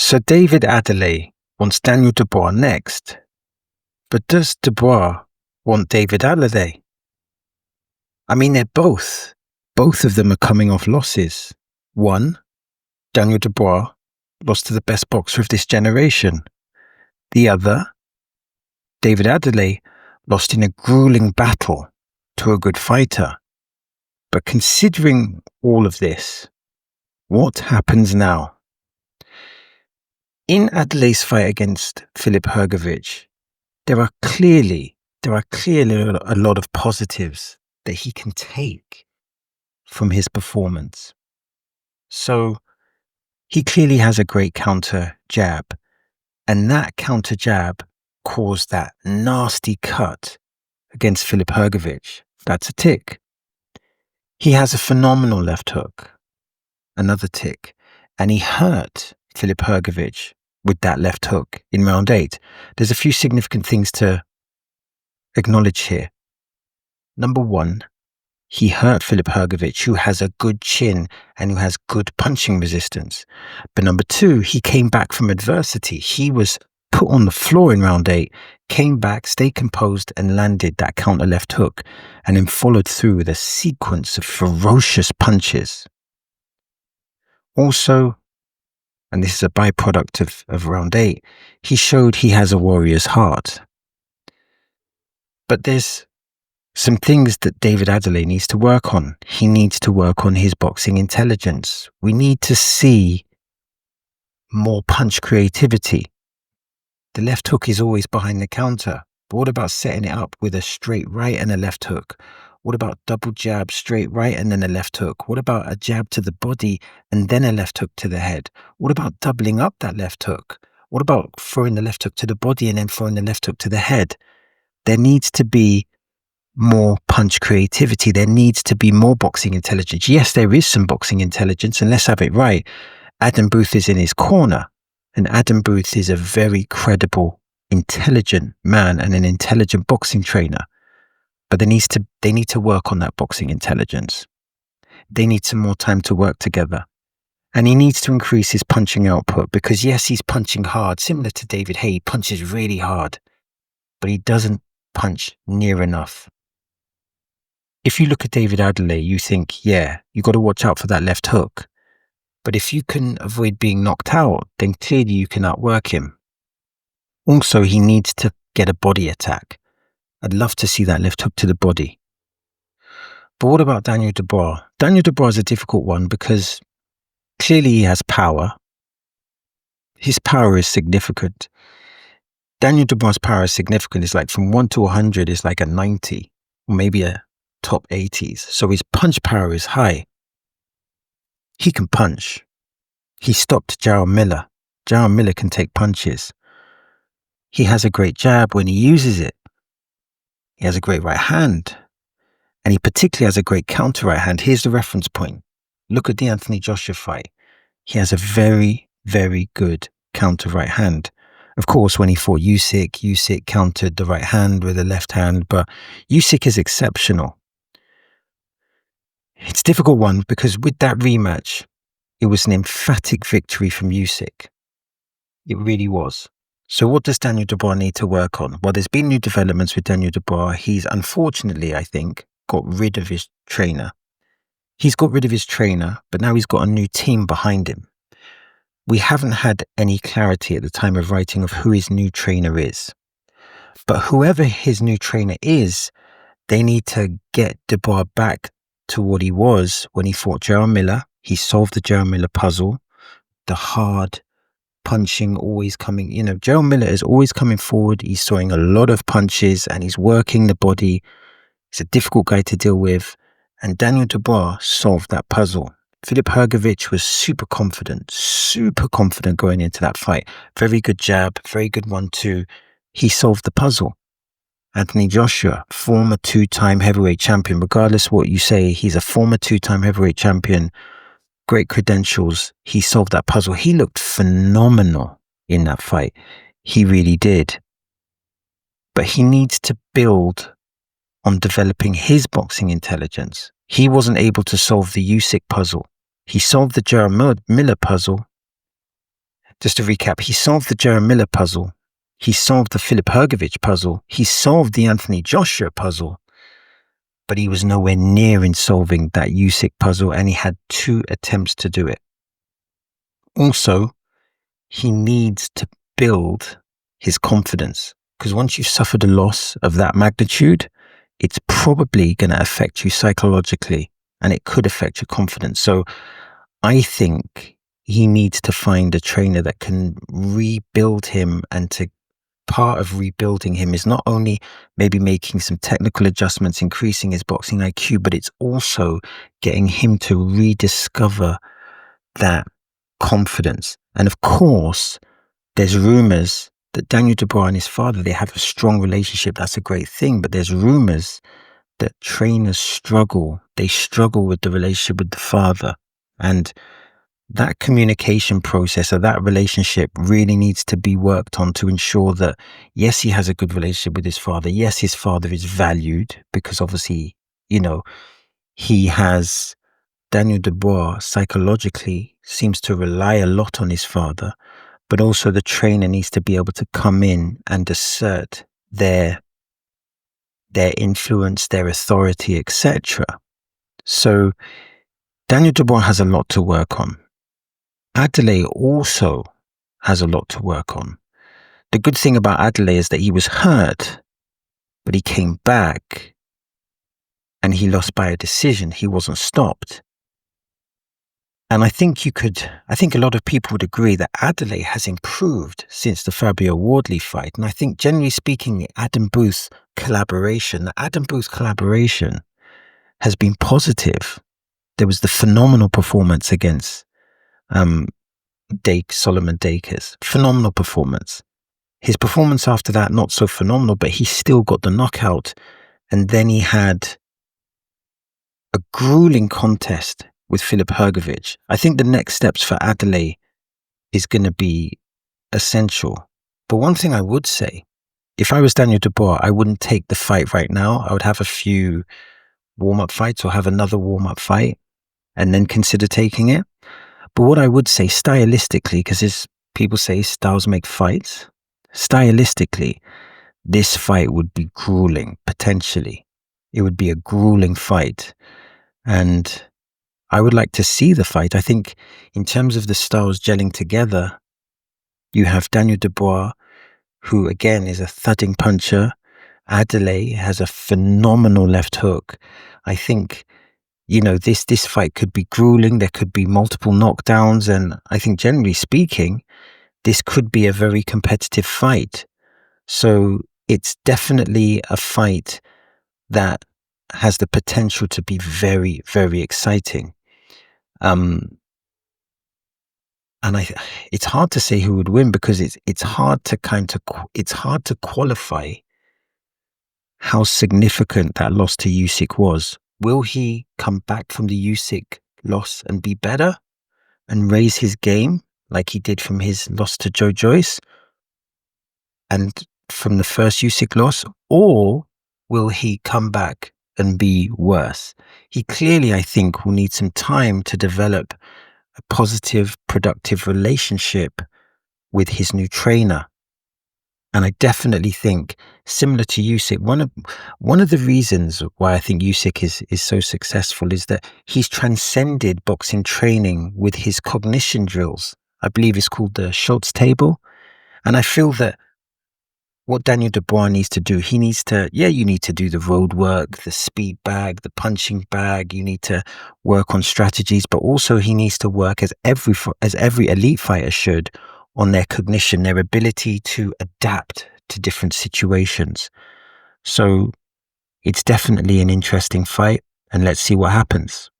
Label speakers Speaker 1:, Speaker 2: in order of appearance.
Speaker 1: So David Adelede wants Daniel Dubois next. But does Dubois want David Adelede? I mean, they're both of them are coming off losses. One, Daniel Dubois lost to the best boxer of this generation. The other, David Adelede, lost in a grueling battle to a good fighter. But considering all of this, what happens now? In Adelede's fight against Filip Hrgović, there are clearly a lot of positives that he can take from his performance. So he clearly has a great counter jab, and that counter jab caused that nasty cut against Filip Hrgović. That's a tick. He has a phenomenal left hook, another tick, and he hurt Filip Hrgović with that left hook in round 8. There's a few significant things to acknowledge here. Number one, he hurt Filip Hrgović, who has a good chin and who has good punching resistance. But number two, he came back from adversity. He was put on the floor in round 8, came back, stayed composed and landed that counter left hook, and then followed through with a sequence of ferocious punches. Also, and this is a byproduct of round 8, he showed he has a warrior's heart. But there's some things that David Adelede needs to work on. He needs to work on his boxing intelligence. We need to see more punch creativity. The left hook is always behind the counter. But what about setting it up with a straight right and a left hook? What about double jab, straight right and then a left hook? What about a jab to the body and then a left hook to the head? What about doubling up that left hook? What about throwing the left hook to the body and then throwing the left hook to the head? There needs to be more punch creativity. There needs to be more boxing intelligence. Yes, there is some boxing intelligence, and let's have it right. Adam Booth is in his corner, and Adam Booth is a very credible, intelligent man and an intelligent boxing trainer. But they need to work on that boxing intelligence. They need some more time to work together. And he needs to increase his punching output because yes, he's punching hard, similar to David Haye. He punches really hard, but he doesn't punch near enough. If you look at David Adelede, you think, yeah, you got to watch out for that left hook. But if you can avoid being knocked out, then clearly you can outwork him. Also, he needs to get a body attack. I'd love to see that left hook to the body. But what about Daniel Dubois? Daniel Dubois is a difficult one because clearly he has power. His power is significant. Daniel Dubois' power is significant. It's like from 1 to 100 is like a 90 or maybe a top 80s. So his punch power is high. He can punch. He stopped Jarrell Miller. Jarrell Miller can take punches. He has a great jab when he uses it. He has a great right hand. And he particularly has a great counter right hand. Here's the reference point. Look at the Anthony Joshua fight. He has a very, very good counter right hand. Of course, when he fought Usyk countered the right hand with the left hand, but Usyk is exceptional. It's a difficult one because with that rematch, it was an emphatic victory from Usyk. It really was. So what does Daniel Dubois need to work on? Well, there's been new developments with Daniel Dubois. He's unfortunately, I think, got rid of his trainer. He's got rid of his trainer, but now he's got a new team behind him. We haven't had any clarity at the time of writing of who his new trainer is. But whoever his new trainer is, they need to get Dubois back to what he was when he fought Jarrell Miller. He solved the Jarrell Miller puzzle, the hard punching always coming, Jarrell Miller is always coming forward. He's throwing a lot of punches and he's working the body. He's a difficult guy to deal with. And Daniel Dubois solved that puzzle. Filip Hrgović was super confident going into that fight. Very good jab, very good 1-2. He solved the puzzle. Anthony Joshua, former 2-time heavyweight champion. Regardless of what you say, he's a former 2-time heavyweight champion. Great credentials. He solved that puzzle. He looked phenomenal in that fight. He really did. But he needs to build on developing his boxing intelligence. He wasn't able to solve the Usyk puzzle. He solved the Jarrell Miller puzzle. Just to recap, he solved the Jaron Miller puzzle. He solved the Filip Hrgović puzzle. He solved the Anthony Joshua puzzle. But he was nowhere near in solving that Usyk puzzle, and he had 2 attempts to do it. Also, he needs to build his confidence, because once you've suffered a loss of that magnitude, it's probably going to affect you psychologically, and it could affect your confidence. So I think he needs to find a trainer that can rebuild him, and part of rebuilding him is not only maybe making some technical adjustments, increasing his boxing IQ, but it's also getting him to rediscover that confidence. And of course, there's rumors that Daniel Dubois and his father, they have a strong relationship. That's a great thing. But there's rumors that trainers struggle. They struggle with the relationship with the father. And that communication process or that relationship really needs to be worked on to ensure that, yes, he has a good relationship with his father. Yes, his father is valued, because obviously, he has, Daniel Dubois psychologically seems to rely a lot on his father, but also the trainer needs to be able to come in and assert their influence, their authority, etc. So Daniel Dubois has a lot to work on. Adelede also has a lot to work on. The good thing about Adelede is that he was hurt, but he came back and he lost by a decision. He wasn't stopped. And I think a lot of people would agree that Adelede has improved since the Fabio Wardley fight. And I think, generally speaking, the Adam Booth collaboration has been positive. There was the phenomenal performance against Solomon Dakers. Phenomenal performance. His performance after that, not so phenomenal, but he still got the knockout. And then he had a grueling contest with Filip Hrgović. I think the next steps for Adelede is going to be essential. But one thing I would say, if I was Daniel Dubois, I wouldn't take the fight right now. I would have a few warm-up fights or have another warm-up fight and then consider taking it. But what I would say stylistically, because people say styles make fights, stylistically, this fight would be grueling, potentially. It would be a grueling fight. And I would like to see the fight. I think in terms of the styles gelling together, you have Daniel Dubois, who again is a thudding puncher. Adelede has a phenomenal left hook. I think, this fight could be grueling. There could be multiple knockdowns. And I think generally speaking, this could be a very competitive fight. So it's definitely a fight that has the potential to be very, very exciting. And it's hard to say who would win, because it's hard to qualify how significant that loss to Usyk was. Will he come back from the Usyk loss and be better and raise his game like he did from his loss to Joe Joyce and from the first Usyk loss, or will he come back and be worse? He clearly, I think, will need some time to develop a positive, productive relationship with his new trainer. And I definitely think, similar to Usyk, one of the reasons why I think Usyk is so successful is that he's transcended boxing training with his cognition drills. I believe it's called the Schultz table. And I feel that what Daniel Dubois needs to do, you need to do the road work, the speed bag, the punching bag. You need to work on strategies, but also he needs to work, as every elite fighter should, on their cognition, their ability to adapt to different situations. So it's definitely an interesting fight, and let's see what happens.